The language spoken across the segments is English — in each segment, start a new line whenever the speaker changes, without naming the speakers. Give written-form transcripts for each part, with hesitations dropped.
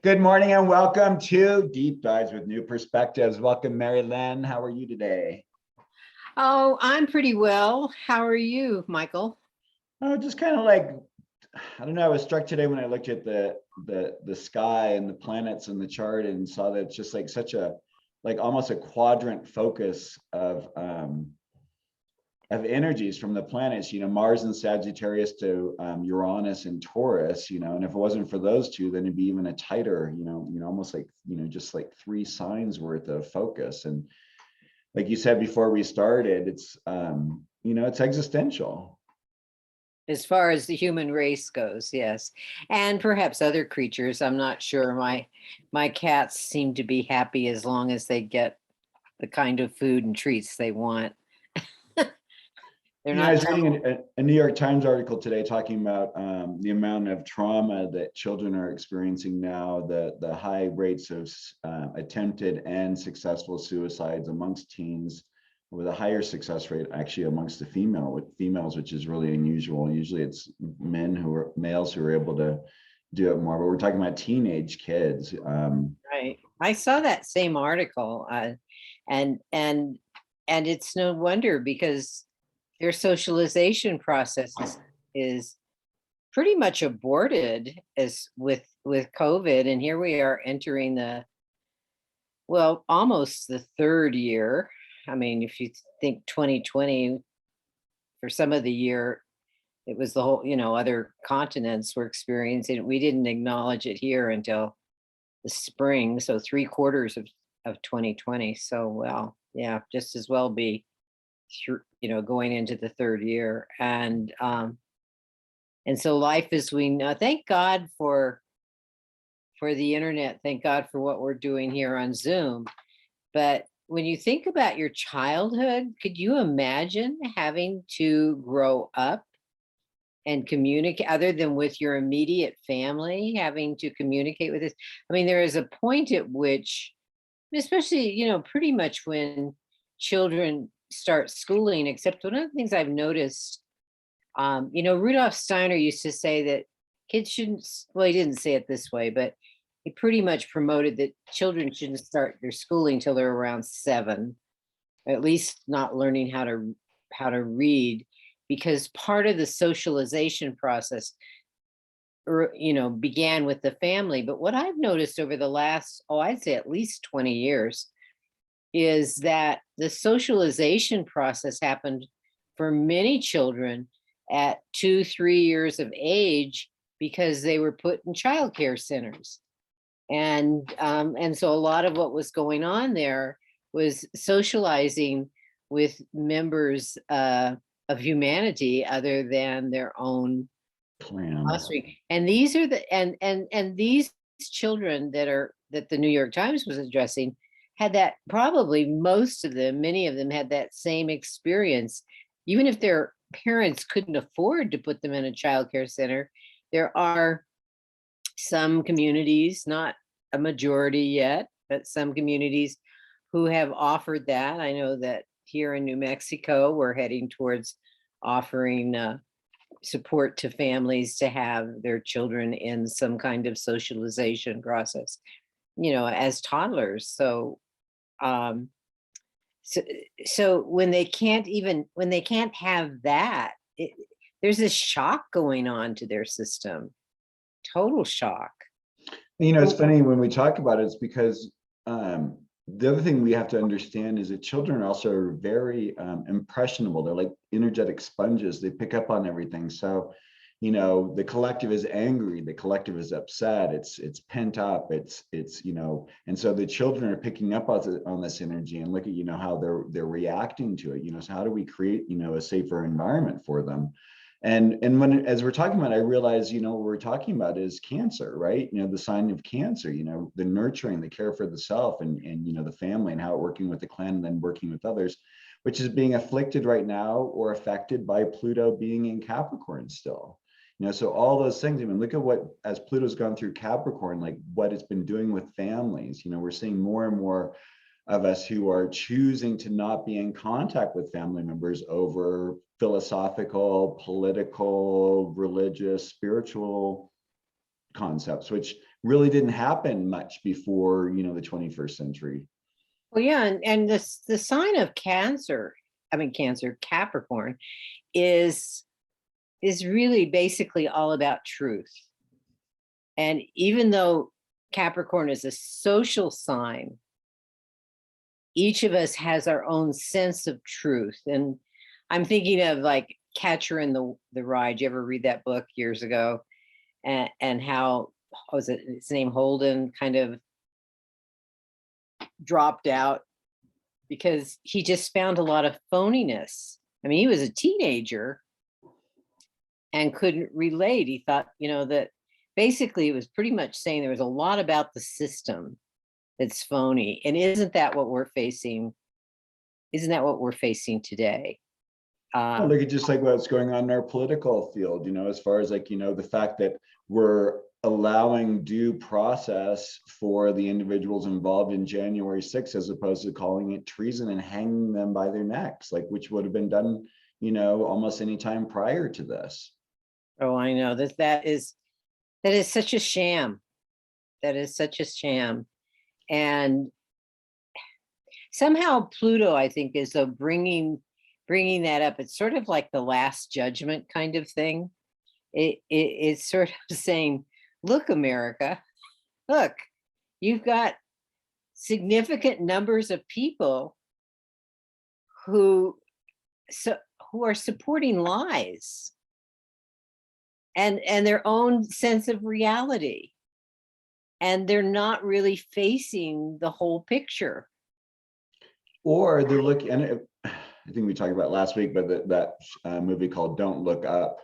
Good morning and welcome to Deep Dives with New Perspectives. Welcome, Merrylin. How are you today?
Oh, I'm pretty well. How are you, Michael?
Oh, just kind of like, I don't know. I was struck today when I looked at the sky and the planets in the chart and saw that it's just like such a like almost a quadrant focus of energies from the planets, Mars and Sagittarius to Uranus and Taurus, and if it wasn't for those two, then it'd be even a tighter, almost like, just like three signs worth of focus. And like you said before we started, it's existential.
As far as the human race goes, yes. And perhaps other creatures. I'm not sure. My cats seem to be happy as long as they get the kind of food and treats they want. They're
I
not
was reading a New York Times article today talking about the amount of trauma that children are experiencing now, the high rates of attempted and successful suicides amongst teens, with a higher success rate actually amongst the females, which is really unusual. Usually it's males who are able to do it more, but we're talking about teenage kids.
right. I saw that same article, and it's no wonder because their socialization process is pretty much aborted as with COVID, and here we are entering almost the third year. I mean, if you think 2020, for some of the year, it was the whole, other continents were experiencing it. We didn't acknowledge it here until the spring, so 3/4 of 2020. So, well, yeah, just as well be through, going into the third year. And so life as we know, thank God for the internet, thank God for what we're doing here on Zoom. But when you think about your childhood, could you imagine having to grow up and communicate other than with your immediate family, having to communicate with this? I mean, there is a point at which, especially, pretty much when children start schooling, except one of the things I've noticed, Rudolf Steiner used to say that kids shouldn't, well, he didn't say it this way, but he pretty much promoted that children shouldn't start their schooling till they're around 7, at least not learning how to read, because part of the socialization process began with the family. But what I've noticed over the last, I'd say at least 20 years, is that the socialization process happened for many children at 2-3 years of age because they were put in childcare centers. And so a lot of what was going on there was socializing with members of humanity other than their own
Clan.
offspring. And these are and these children that the New York Times was addressing had that, probably many of them had that same experience. Even if their parents couldn't afford to put them in a childcare center, there are some communities, not a majority yet, but some communities who have offered that. I know that here in New Mexico, we're heading towards offering support to families to have their children in some kind of socialization process, as toddlers. Um, so when they can't have that, there's this shock going on to their system, total shock.
It's funny when we talk about it, it's because the other thing we have to understand is that children also are very impressionable. They're like energetic sponges. They pick up on everything. So, the collective is angry, the collective is upset, it's pent up, it's and so the children are picking up on this energy and look at, how they're reacting to it. So how do we create, a safer environment for them? And as we're talking about, I realize, what we're talking about is cancer, right? The sign of cancer, the nurturing, the care for the self and the family and how it working with the clan and then working with others, which is being afflicted right now or affected by Pluto being in Capricorn still. So all those things, look at what, as Pluto's gone through Capricorn, like what it's been doing with families. We're seeing more and more of us who are choosing to not be in contact with family members over philosophical, political, religious, spiritual concepts, which really didn't happen much before, you know, the 21st century.
Well, yeah, and the sign of Cancer, Capricorn, is really basically all about truth. And even though Capricorn is a social sign, each of us has our own sense of truth. And I'm thinking of like Catcher in the Rye. Did you ever read that book years ago? And how was it his name Holden kind of dropped out because he just found a lot of phoniness. I mean, he was a teenager and couldn't relate. He thought, you know, that basically it was pretty much saying there was a lot about the system that's phony. And isn't that what we're facing? Isn't that what we're facing today?
Well, look at just like what's going on in our political field, you know, as far as like, you know, the fact that we're allowing due process for the individuals involved in January 6th, as opposed to calling it treason and hanging them by their necks, like which would have been done, you know, almost any time prior to this.
Oh, I know that is such a sham. That is such a sham. And somehow Pluto, I think, is bringing that up. It's sort of like the last judgment kind of thing. It's sort of saying, look, America, look, you've got significant numbers of people who are supporting lies and their own sense of reality. And they're not really facing the whole picture.
Or they're looking, and I think we talked about last week, but that movie called Don't Look Up.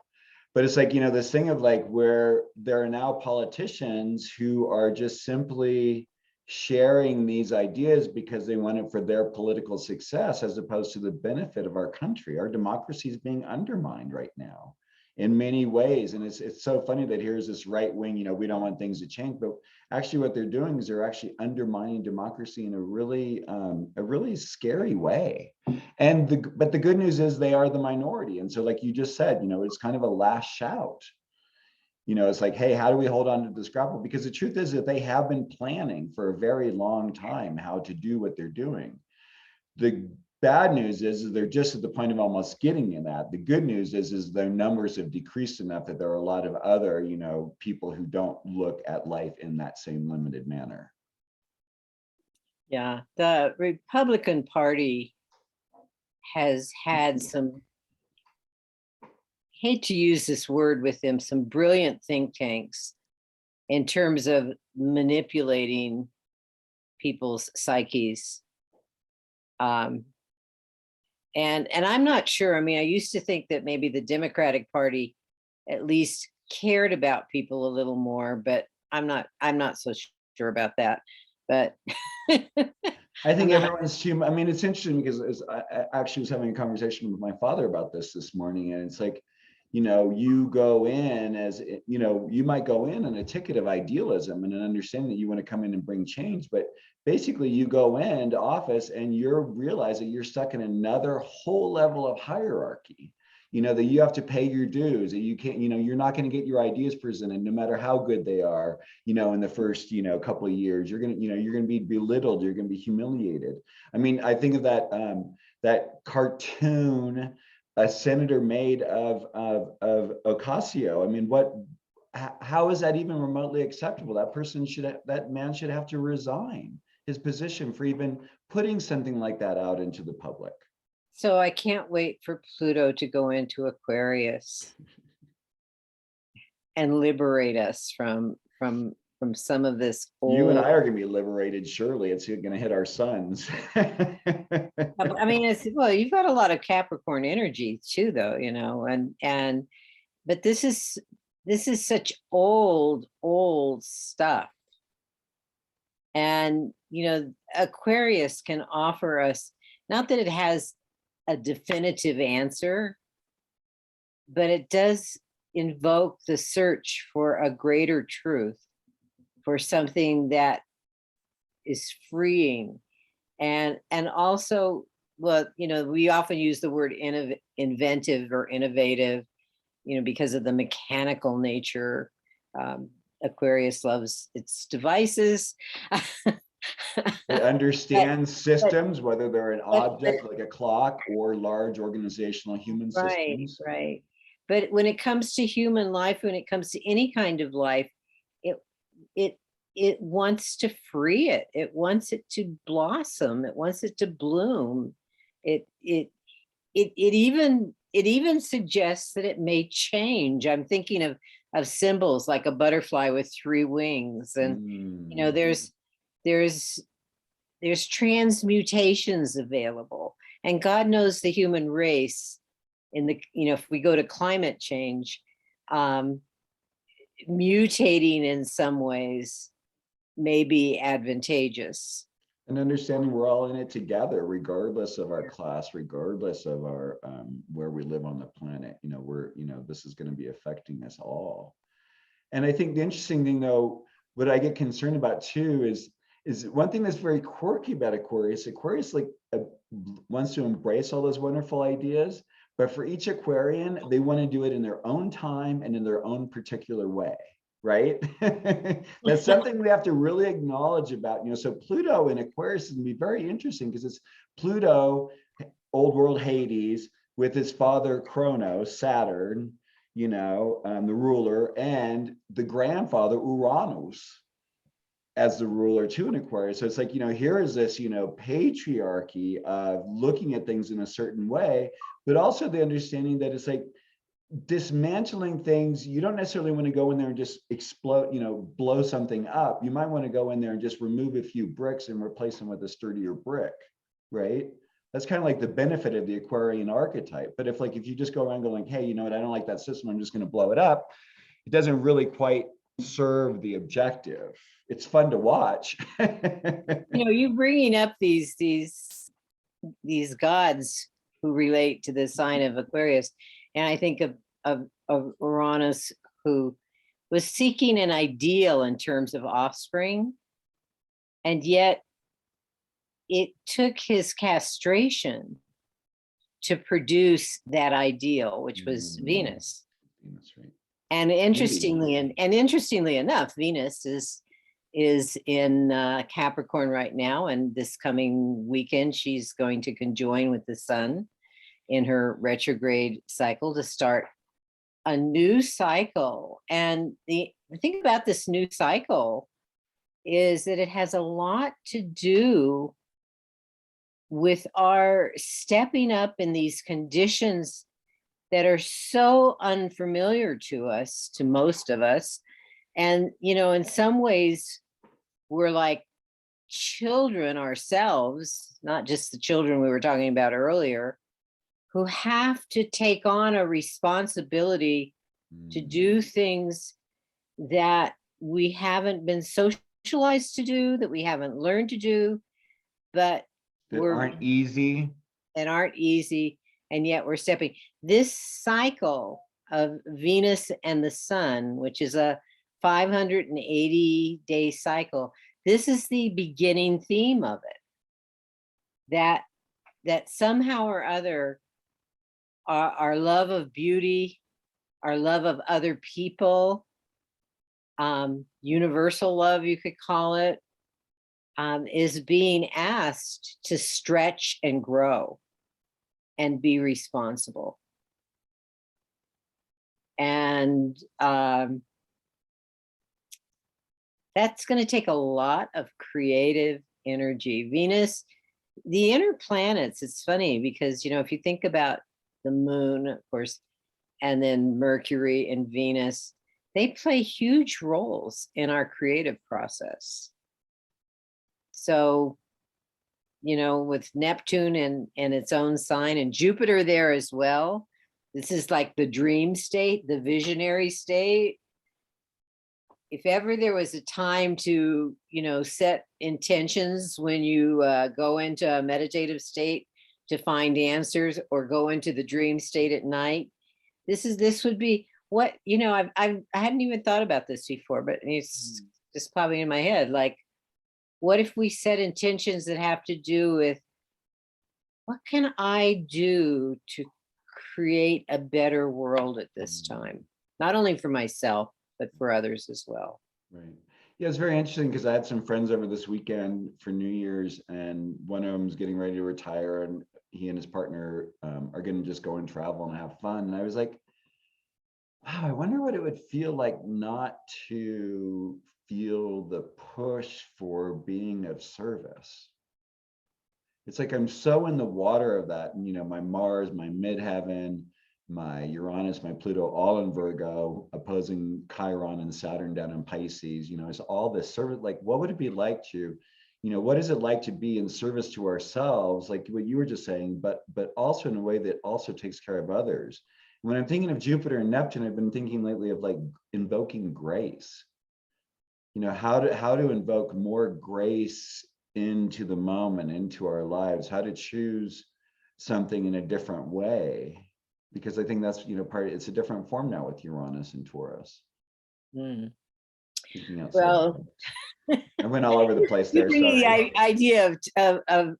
But it's like, you know, this thing of like where there are now politicians who are just simply sharing these ideas because they want it for their political success, as opposed to the benefit of our country. Our democracy is being undermined right now in many ways. And it's so funny that here's this right wing, you know, we don't want things to change, but actually what they're doing is they're actually undermining democracy in a really scary way. But the good news is they are the minority. And so like you just said, you know, it's kind of a last shout. You know, it's like, hey, how do we hold on to this grapple? Because the truth is that they have been planning for a very long time how to do what they're doing. The bad news is they're just at the point of almost getting in that. The good news is their numbers have decreased enough that there are a lot of other, you know, people who don't look at life in that same limited manner.
Yeah, the Republican Party has had some, hate to use this word with them, some brilliant think tanks in terms of manipulating people's psyches. And I'm not sure. I mean, I used to think that maybe the Democratic Party at least cared about people a little more, but I'm not so sure about that. But
I think everyone's too. I mean, it's interesting because I actually was having a conversation with my father about this morning, and it's like, you know, you go in as, you know, you might go in on a ticket of idealism and an understanding that you want to come in and bring change, but basically you go into office and you're realizing you're stuck in another whole level of hierarchy. You know, that you have to pay your dues, that you can't, you know, you're not going to get your ideas presented no matter how good they are, you know, in the first, you know, couple of years. You're going to, you know, you're going to be belittled, you're going to be humiliated. I mean, I think of that cartoon a senator made of Ocasio. I mean, how is that even remotely acceptable? That man should have to resign his position for even putting something like that out into the public.
so I can't wait for Pluto to go into Aquarius and liberate us from some of this
You and
old.
I are going to be liberated. Surely it's going to hit our sons.
I mean, well, you've got a lot of Capricorn energy too, though, you know, but this is such old stuff. And, you know, Aquarius can offer us, not that it has a definitive answer, but it does invoke the search for a greater truth, for something that is freeing. And also, well, you know, we often use the word inventive or innovative, you know, because of the mechanical nature. Aquarius loves its devices.
It understands
but
systems, whether they're an
but
object like a clock or large organizational human
right,
systems.
right. But when it comes to human life, when it comes to any kind of life, it it it wants to free it. It wants it to blossom. It wants it to bloom. It it it even suggests that it may change. I'm thinking of symbols like a butterfly with three wings, and
Mm.
there's there's transmutations available, and God knows the human race in the, if we go to climate change, um, mutating in some ways may be advantageous.
And understanding we're all in it together, regardless of our class, regardless of our where we live on the planet. This is going to be affecting us all. And I think the interesting thing, though, what I get concerned about too is one thing that's very quirky about Aquarius. Aquarius wants to embrace all those wonderful ideas, but for each Aquarian, they want to do it in their own time and in their own particular way. Right? That's something we have to really acknowledge about, so Pluto in Aquarius is going to be very interesting because it's Pluto, old world Hades, with his father Kronos, Saturn, the ruler, and the grandfather Uranus as the ruler too in Aquarius. So it's like, here is this, patriarchy of looking at things in a certain way, but also the understanding that it's like, dismantling things. You don't necessarily want to go in there and just explode, blow something up. You might want to go in there and just remove a few bricks and replace them with a sturdier brick, right? That's kind of like the benefit of the Aquarian archetype. But if you just go around going, hey, you know what, I don't like that system, I'm just going to blow it up, it doesn't really quite serve the objective. It's fun to watch.
You bringing up these gods who relate to the sign of Aquarius, and I think of Uranus, who was seeking an ideal in terms of offspring, and yet it took his castration to produce that ideal, which was Venus.
Venus, right.
And interestingly enough, Venus is in Capricorn right now, and this coming weekend she's going to conjoin with the Sun in her retrograde cycle to start a new cycle. And the thing about this new cycle is that it has a lot to do with our stepping up in these conditions that are so unfamiliar to us, to most of us. And, in some ways, we're like children ourselves, not just the children we were talking about earlier, who have to take on a responsibility to do things that we haven't been socialized to do, that we haven't learned to do, but
that aren't easy.
And yet we're stepping. This cycle of Venus and the Sun, which is a 580-day cycle, this is the beginning theme of it. That somehow or other, our love of beauty, our love of other people, universal love, you could call it, is being asked to stretch and grow and be responsible. And that's going to take a lot of creative energy. Venus, the inner planets, it's funny because, if you think about the moon, of course, and then Mercury and Venus, they play huge roles in our creative process. So, with Neptune and its own sign, and Jupiter there as well, this is like the dream state, the visionary state. If ever there was a time to, set intentions when you go into a meditative state to find answers, or go into the dream state at night, this would be what, I hadn't even thought about this before, but it's just popping in my head. Like, what if we set intentions that have to do with, what can I do to create a better world at this time? Not only for myself, but for others as well.
Right. Yeah, it's very interesting because I had some friends over this weekend for New Year's, and one of them's getting ready to retire, and he and his partner are going to just go and travel and have fun. And I was like, wow, I wonder what it would feel like not to feel the push for being of service. It's like I'm so in the water of that. And, my Mars, my midheaven, my Uranus, my Pluto, all in Virgo, opposing Chiron and Saturn down in Pisces. It's all this service. Like, what would it be like to, what is it like to be in service to ourselves, like what you were just saying, but also in a way that also takes care of others. When I'm thinking of Jupiter and Neptune, I've been thinking lately of like invoking grace. How to invoke more grace into the moment, into our lives, how to choose something in a different way. Because I think that's, it's a different form now with Uranus and Taurus.
Mm.
Thinking outside the
Well,
box. I went all over the place
you
there,
bring the
sorry.
idea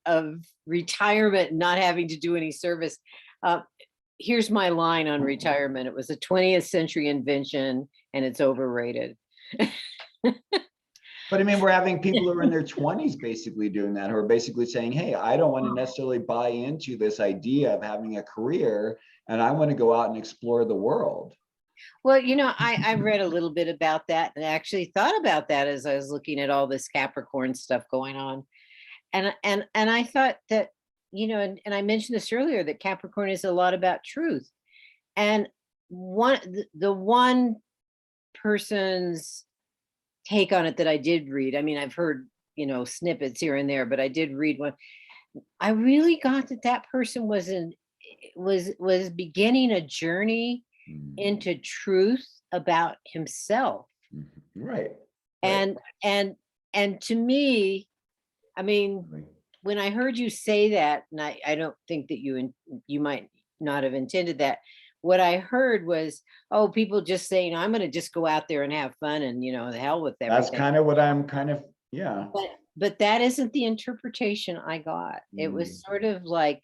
of retirement and not having to do any service. Here's my line on retirement. It was a 20th century invention and it's overrated.
But I mean, we're having people who are in their 20s basically doing that, who are basically saying, hey, I don't want to necessarily buy into this idea of having a career, and I want to go out and explore the world.
Well, I read a little bit about that and actually thought about that as I was looking at all this Capricorn stuff going on. And I thought that, and I mentioned this earlier, that Capricorn is a lot about truth. And the one person's take on it that I did read, I mean, I've heard, snippets here and there, but I did read one. I really got that person was beginning a journey into truth about himself.
Right.
And to me, I mean, when I heard you say that, and I don't think that you might not have intended that. What I heard was, oh, people just saying, I'm going to just go out there and have fun and, the hell with everything.
That's kind of what I'm kind of, yeah.
But that isn't the interpretation I got. It was sort of like,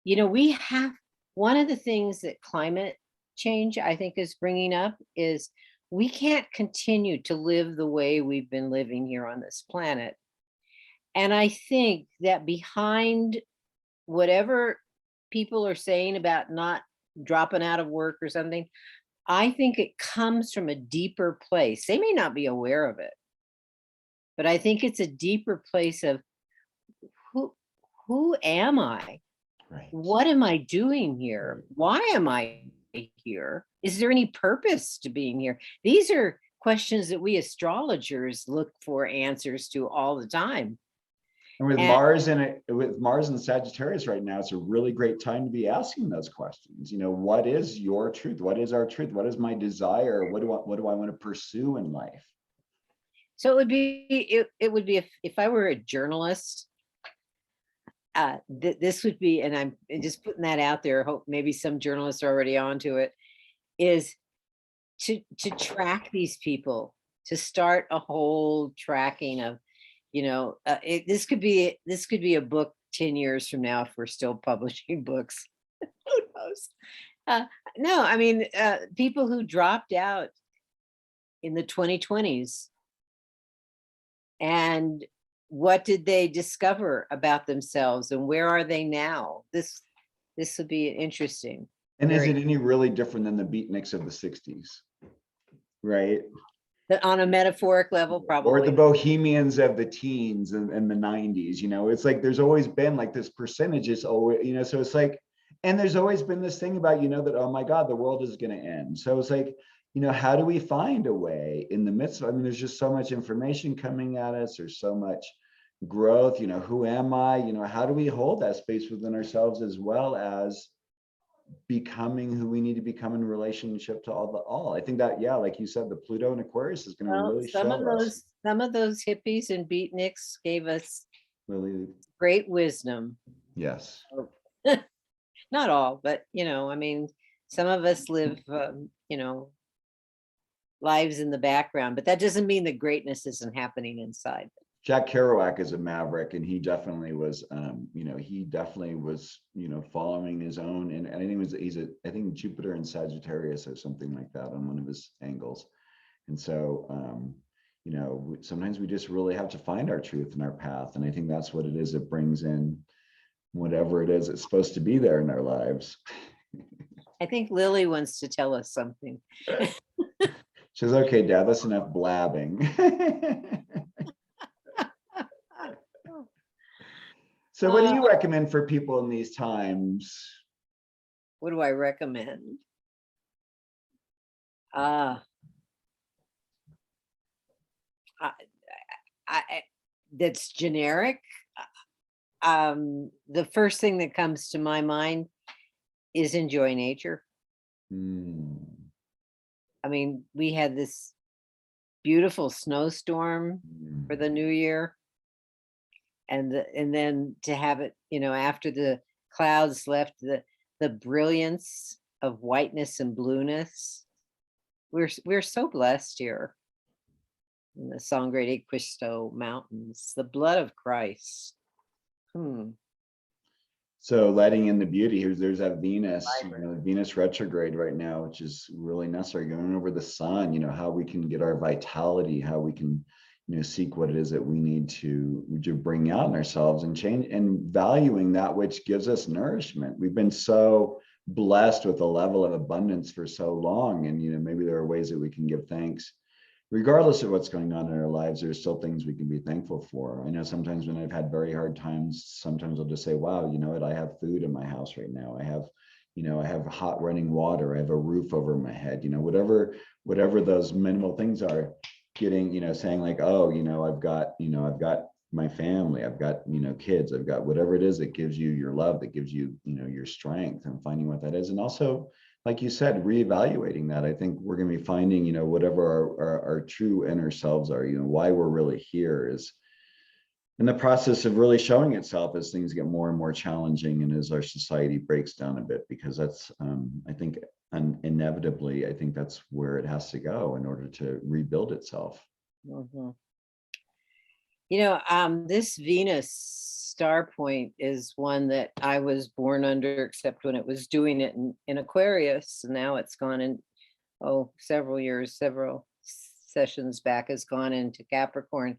we have, one of the things that climate change, I think, is bringing up is we can't continue to live the way we've been living here on this planet. And I think that behind whatever people are saying about not dropping out of work or something, I think it comes from a deeper place. They may not be aware of it, but I think it's a deeper place of who am I?
Right.
What am I doing here? Why am I here? Is there any purpose to being here? These are questions that we astrologers look for answers to all the time.
And with Mars and Sagittarius right now, it's a really great time to be asking those questions. What is your truth? What is our truth? What is my desire? What do I want to pursue in life?
So it would be if I were a journalist, this would be, and I'm just putting that out there, hope maybe some journalists are already onto it, is to track these people, to start a whole tracking of, this could be a book 10 years from now if we're still publishing books. Who knows? No, I mean, people who dropped out in the 2020s, and what did they discover about themselves and where are they now? This would be interesting.
And is it any really different than the beatniks of the 60s? Right.
On a metaphoric level, probably.
Or the bohemians of the teens and the 90s. It's like there's always been like this percentages, so it's like, and there's always been this thing about, that, oh my God, the world is going to end. So it's like, how do we find a way in the midst of, I mean, there's just so much information coming at us. There's so much growth, who am I? How do we hold that space within ourselves as well as becoming who we need to become in relationship to all? I think that, yeah, like you said, the Pluto and Aquarius is going to really show us.
Some of those hippies and beatniks gave us
really
great wisdom.
Yes.
Not all, but I mean, some of us live lives in the background, but that doesn't mean that greatness isn't happening inside.
Jack Kerouac is a maverick, and he definitely was, following his own. And I think I think Jupiter and Sagittarius or something like that on one of his angles. And so, you know, sometimes we just really have to find our truth and our path. And I think that's what it is. It brings in whatever it is it's supposed to be there in our lives.
I think Lily wants to tell us something.
She says, okay, Dad, that's enough blabbing. So what do you recommend for people in these times?
What do I recommend? That's generic. The first thing that comes to my mind is enjoy nature. I mean, we had this beautiful snowstorm for the new year. And then to have it, you know, after the clouds left, the brilliance of whiteness and blueness. We're so blessed here in the Sangre de Cristo Mountains, the blood of Christ.
So letting in the beauty, there's that Venus, you know, Venus retrograde right now, which is really necessary, going over the sun, you know, how we can get our vitality, how we can, you know, seek what it is that we need to bring out in ourselves and change, and valuing that which gives us nourishment. We've been so blessed with a level of abundance for so long. And, you know, maybe there are ways that we can give thanks. Regardless of what's going on in our lives, there's still things we can be thankful for. I know sometimes when I've had very hard times, sometimes I'll just say, wow, you know what, I have food in my house right now. I have, you know, I have hot running water. I have a roof over my head, you know, whatever those minimal things are, getting, you know, saying like, oh, you know, I've got my family, I've got, you know, kids, I've got whatever it is that gives you your love, that gives you, you know, your strength, and finding what that is. And also, like you said, reevaluating that. I think we're going to be finding, you know, whatever our true inner selves are, you know, why we're really here is in the process of really showing itself as things get more and more challenging, and as our society breaks down a bit, because that's, I think, inevitably, I think that's where it has to go in order to rebuild itself.
You know, this Venus star point is one that I was born under, except when it was doing it in Aquarius. And now it's gone in, several sessions back, has gone into Capricorn.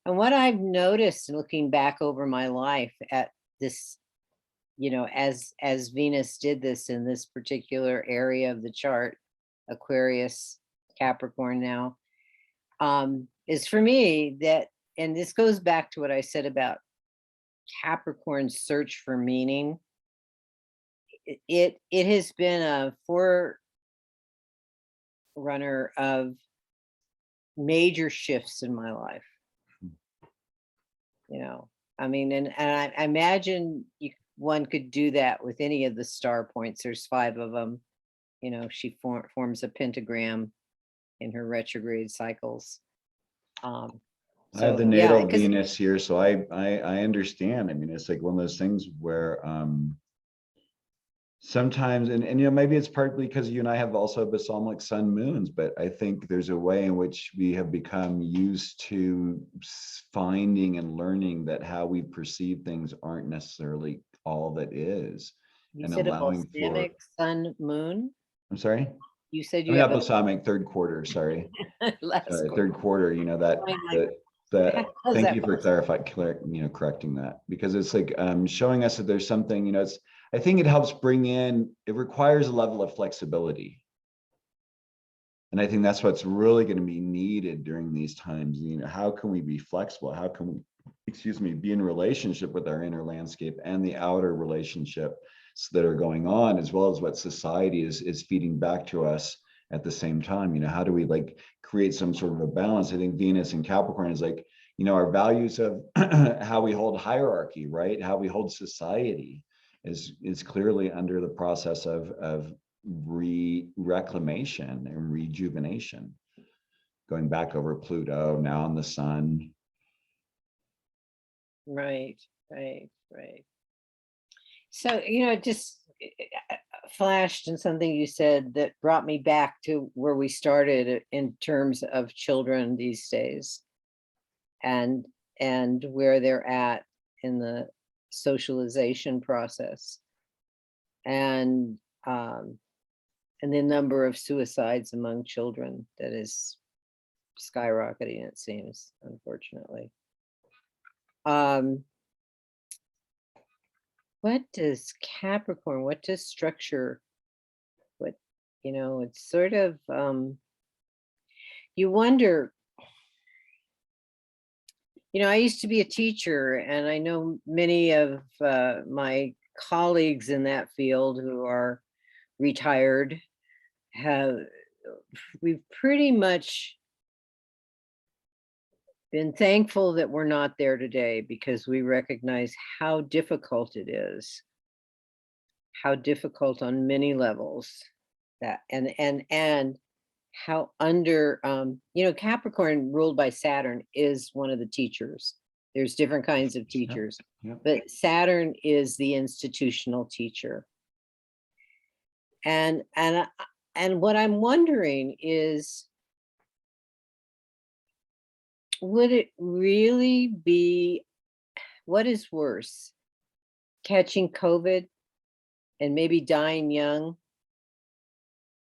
And what I've noticed looking back over my life at this, you know, as Venus did this in this particular area of the chart, Aquarius, Capricorn now, is for me that, and this goes back to what I said about Capricorn's search for meaning. It has been a forerunner of major shifts in my life. You know, I mean, and I imagine one could do that with any of the star points. There's 5 of them. You know, she forms a pentagram in her retrograde cycles.
I have the natal Venus here, so I understand. I mean, it's like one of those things where sometimes, and you know, maybe it's partly because you and I have also balsamic sun moons, but I think there's a way in which we have become used to finding and learning that how we perceive things aren't necessarily all that is.
You
and
said
allowing
a balsamic sun moon?
I'm sorry?
You said
you have balsamic third quarter, sorry. Third quarter, you know, thank you for clarifying, you know, correcting that, because it's like showing us that there's something, you know, I think it helps bring in, it requires a level of flexibility. And I think that's what's really going to be needed during these times. You know, how can we be flexible? How can we, be in relationship with our inner landscape and the outer relationships that are going on, as well as what society is feeding back to us at the same time? You know, how do we like create some sort of a balance? I think Venus and Capricorn is like, you know, our values of how we hold hierarchy, right? How we hold society is clearly under the process of reclamation and rejuvenation, going back over Pluto, now on the sun.
Right. So, you know, it just flashed in something you said that brought me back to where we started in terms of children these days, and where they're at in the socialization process, and the number of suicides among children that is skyrocketing, it seems, unfortunately. What does Capricorn, what does structure, what, it's sort of, you wonder, I used to be a teacher, and I know many of my colleagues in that field who are retired we've pretty much been thankful that we're not there today, because we recognize how difficult it is, how difficult on many levels, that and how under Capricorn ruled by Saturn is one of the teachers. There's different kinds of teachers, but Saturn is the institutional teacher. And what I'm wondering is, would it really be, what is worse, catching COVID and maybe dying young,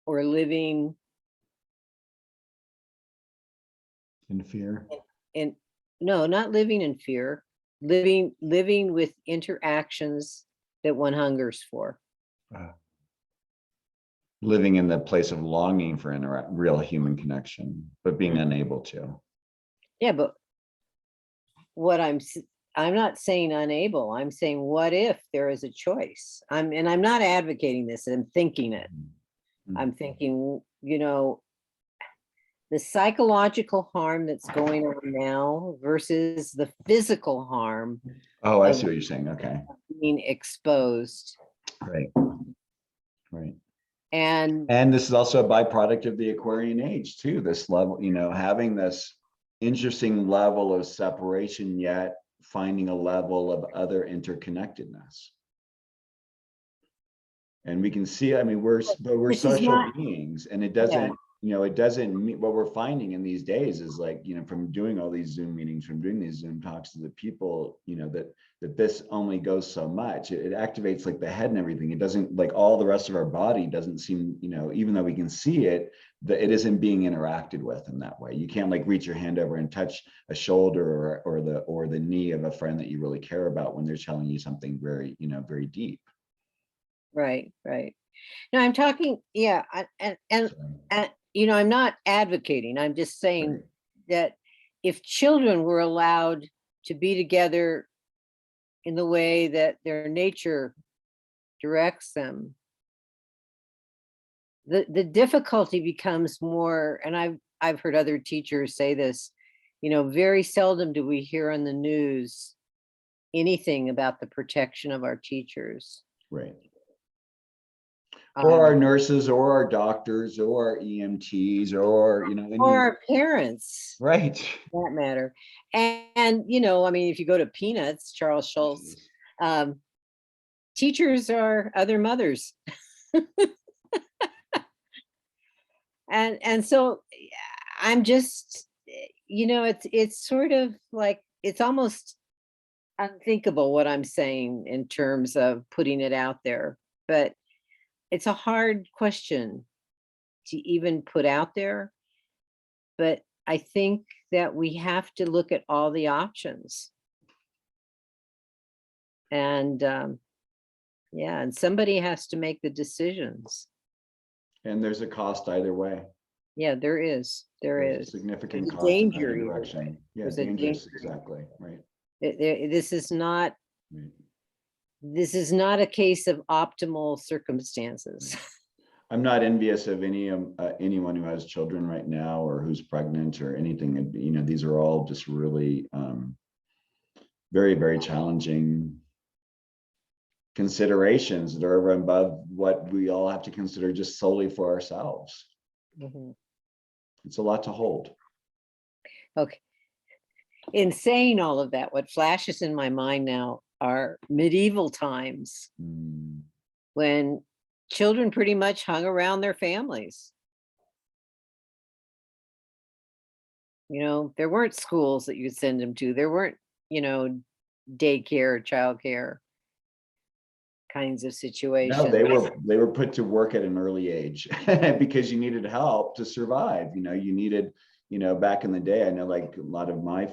or living
in fear?
No, not living in fear, living with interactions that one hungers for.
Living in the place of longing for real human connection, but being unable to.
Yeah, but what I'm not saying unable, I'm saying, what if there is a choice? I'm not advocating this, I'm thinking it. I'm thinking, the psychological harm that's going on now versus the physical harm.
Oh, I see what you're saying. Okay.
Being exposed.
Right. Right.
And
this is also a byproduct of the Aquarian age too, this level, having this interesting level of separation, yet finding a level of other interconnectedness. And we can see, we're social beings, and it doesn't, it doesn't mean, what we're finding in these days is like, from doing all these Zoom meetings, from doing these Zoom talks to the people, that this only goes so much. It activates like the head and everything. It doesn't, like, all the rest of our body doesn't seem, even though we can see it, that it isn't being interacted with in that way. You can't like reach your hand over and touch a shoulder or the knee of a friend that you really care about when they're telling you something very, very deep.
Right. No, I'm talking, and I'm not advocating. I'm just saying that if children were allowed to be together in the way that their nature directs them, the difficulty becomes more, and I've heard other teachers say this, very seldom do we hear on the news anything about the protection of our teachers.
Right. Or our nurses, or our doctors, or our EMTs, or
our parents,
right?
For that matter. And if you go to Peanuts, Charles Schultz, teachers are other mothers. and so I'm just, it's sort of like, it's almost unthinkable what I'm saying in terms of putting it out there, but it's a hard question to even put out there. But I think that we have to look at all the options. And and somebody has to make the decisions.
And there's a cost either way.
Yeah, there is. There's
a significant
There's
cost
danger
in either direction. Yeah,
There's
dangerous, exactly, right.
This is not. Right. This is not a case of optimal circumstances.
I'm not envious of anyone who has children right now or who's pregnant or anything. These are all just really very, very challenging considerations that are over and above what we all have to consider just solely for ourselves. Mm-hmm. It's a lot to hold.
Okay. In saying all of that, what flashes in my mind now are medieval times when children pretty much hung around their families. There weren't schools that you could send them to. There weren't, daycare, childcare kinds of situations.
No, they were put to work at an early age because you needed help to survive. You needed back in the day, I know like a lot of my,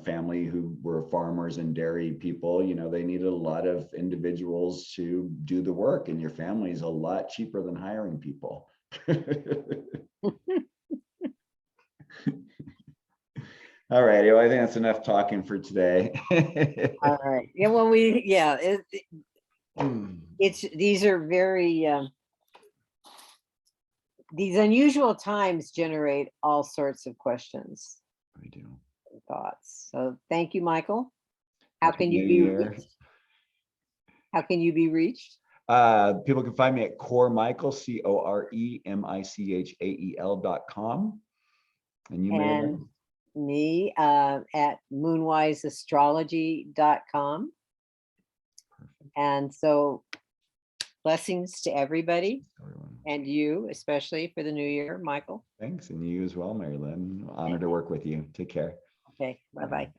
family who were farmers and dairy people, they needed a lot of individuals to do the work, and your family is a lot cheaper than hiring people. All right, well, I think that's enough talking for today.
All right. Yeah, well, these are very, these unusual times generate all sorts of questions,
I do.
thoughts. So thank you, Michael. How
Happy
can
New
you be
Year.
reached? How can you be reached?
People can find me at coremichael, COREMICHAEL.com. And you, Merrylin?
And me at moonwiseastrology.com. And so blessings to everybody,
Everyone.
and you, especially for the new year, Michael.
Thanks, and you as well, Merrylin. Honor to work with you. Take care.
Okay, bye-bye.